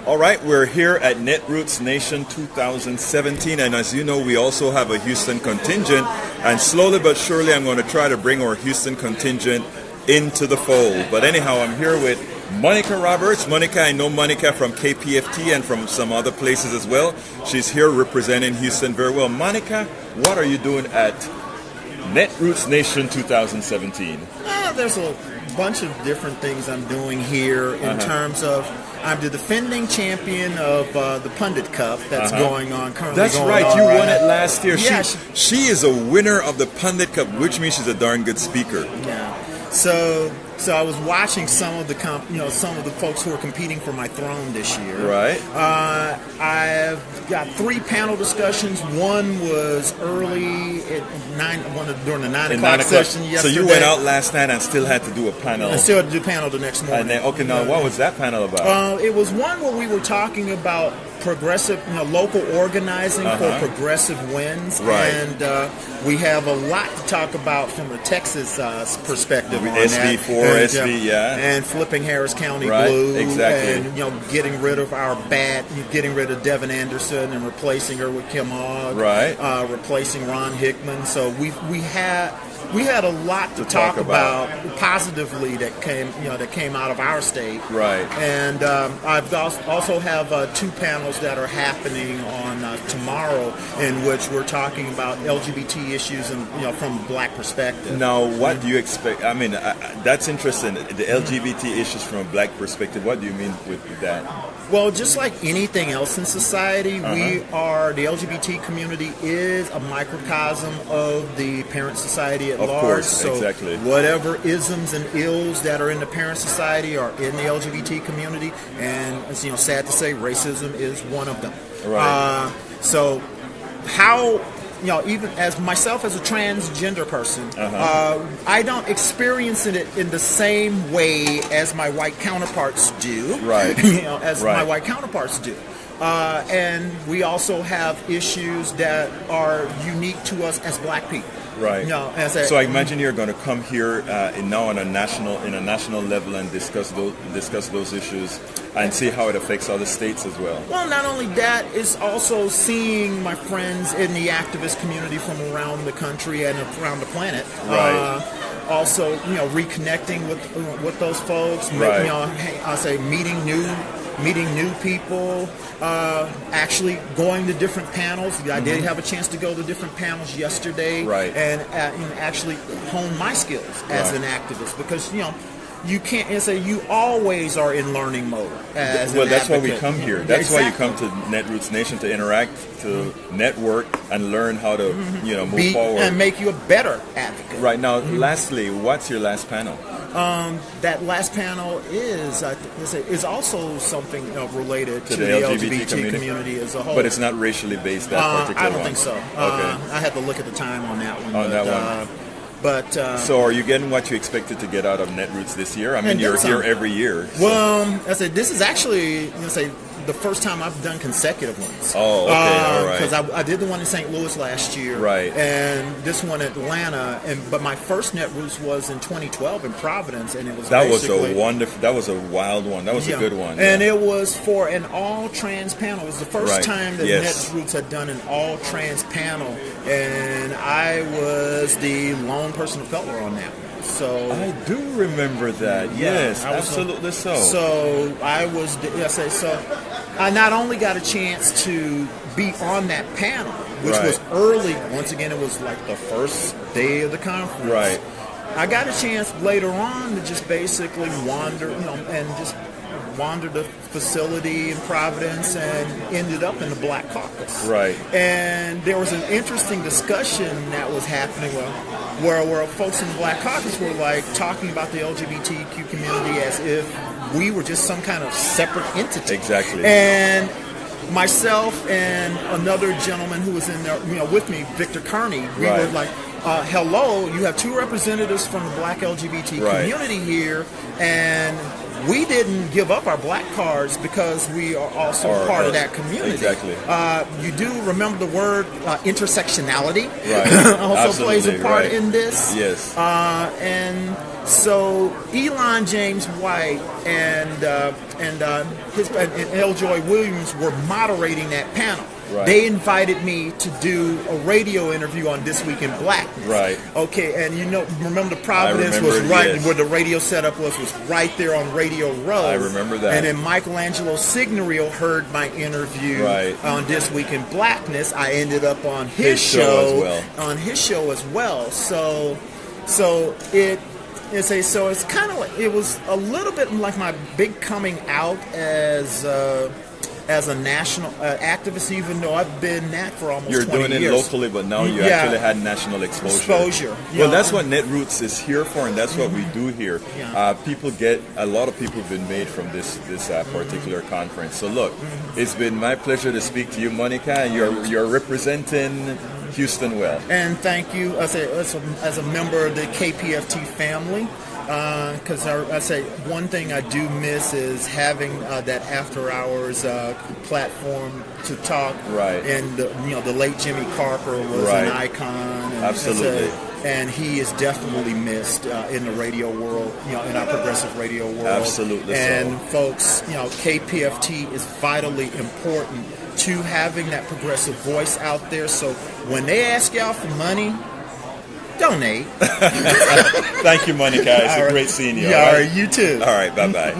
All right, we're here at Netroots Nation 2017, and as you know, we also have a Houston contingent, and slowly but surely I'm going to try to bring our Houston contingent into the fold. But anyhow, I'm here with Monica Roberts. Monica, I know Monica from KPFT and from some other places as well. She's here representing Houston very well. Monica, what are you doing at Netroots Nation 2017? There's a bunch of different things I'm doing here in terms of I'm the defending champion of the Pundit Cup that's going on currently. That's going right. on You right won now. it last year. Yeah, she is a winner of the Pundit Cup, which means she's a darn good speaker. Yeah. So I was watching some of the some of the folks who are competing for my throne this year. Right. I've got 3 panel discussions. One was early at during the 9 o'clock session yesterday. So you went out last night and still had to do a panel. I still had to do a panel the next morning. And then, now what was that panel about? It was one where we were talking about progressive, local organizing for progressive wins, and we have a lot to talk about from the Texas perspective on SB4, that, and flipping Harris County blue, exactly, and getting rid of getting rid of Devin Anderson and replacing her with Kim Ogg, replacing Ron Hickman. So we had a lot to talk about positively that came out of our state, and I've also have 2 panels that are happening on tomorrow in which we're talking about LGBT issues and from a black perspective. Now, what do you expect? I mean, that's interesting. The LGBT issues from a black perspective. What do you mean with that? Well, just like anything else in society, the LGBT community is a microcosm of the parent society at large. Of course, so exactly. Whatever isms and ills that are in the parent society are in the LGBT community, and it's sad to say, racism is one of them. Right. So how, even as myself as a transgender person, I don't experience it in the same way as my white counterparts do. Right. My white counterparts do. And we also have issues that are unique to us as black people. Right. So I imagine you're going to come here now on a national level and discuss those issues and see how it affects other states as well. Well, not only that, it's also seeing my friends in the activist community from around the country and around the planet. Right. Also, reconnecting with those folks. Right. I say meeting new people, actually going to different panels. I did have a chance to go to different panels yesterday, and actually hone my skills as an activist, because you can't say you always are in learning mode. That's why we come here. That's why you come to Netroots Nation, to interact, to network, and learn how to move forward and make you a better advocate. Right now, lastly, what's your last panel? That last panel is also something related to the LGBT community as a whole. But it's not racially based, that particular one? I don't think so. Okay. I had to look at the time on that one. So are you getting what you expected to get out of Netroots this year? I mean, you're here every year. So. Well, I said this is actually the first time I've done consecutive ones. Oh, okay, all right. Because I did the one in St. Louis last year, and this one in Atlanta, but my first Netroots was in 2012 in Providence, and it was that was a wild one. That was a good one, and it was for an all trans panel. It was the first time that Netroots had done an all trans panel, and I was the lone person of color on that one. So I do remember that. Yes, absolutely so. So I was. I not only got a chance to be on that panel, which was early. Once again, it was like the first day of the conference. Right. I got a chance later on to just basically wander, and just wandered the facility in Providence and ended up in the Black Caucus. Right. And there was an interesting discussion that was happening where folks in the Black Caucus were talking about the LGBTQ community as if we were just some kind of separate entity. Exactly. And myself and another gentleman who was in there, with me, Victor Kearney, we were like, hello, you have 2 representatives from the black LGBT community here, and we didn't give up our black cards because we are also part of that community. Exactly. You do remember the word intersectionality right. also plays a part in this. Yes. And so Elon James White and L. Joy Williams were moderating that panel. Right. They invited me to do a radio interview on This Week in Blackness. Right. Okay, and remember the Providence was right yes. where the radio setup was right there on Radio Row. I remember that. And then Michelangelo Signorile heard my interview on This Week in Blackness. I ended up on his show as well. So it's kind of like, it was a little bit like my big coming out as a national activist, even though I've been that for almost 20 years. You're doing it locally, but now you actually had national exposure. Well, that's what Netroots is here for, and that's what we do here. Yeah. A lot of people have been made from this particular conference. So look, it's been my pleasure to speak to you, Monica, and you're representing Houston well. And thank you as a member of the KPFT family. Because I say one thing I do miss is having that after hours platform to talk. Right. And the late Jimmy Carper was an icon. And absolutely. And he is definitely missed in the radio world, in our progressive radio world. Absolutely. And folks, KPFT is vitally important to having that progressive voice out there. So when they ask y'all for money, donate. Thank you, Monica. It's great seeing you. Yeah, all right, you too. All right, bye-bye.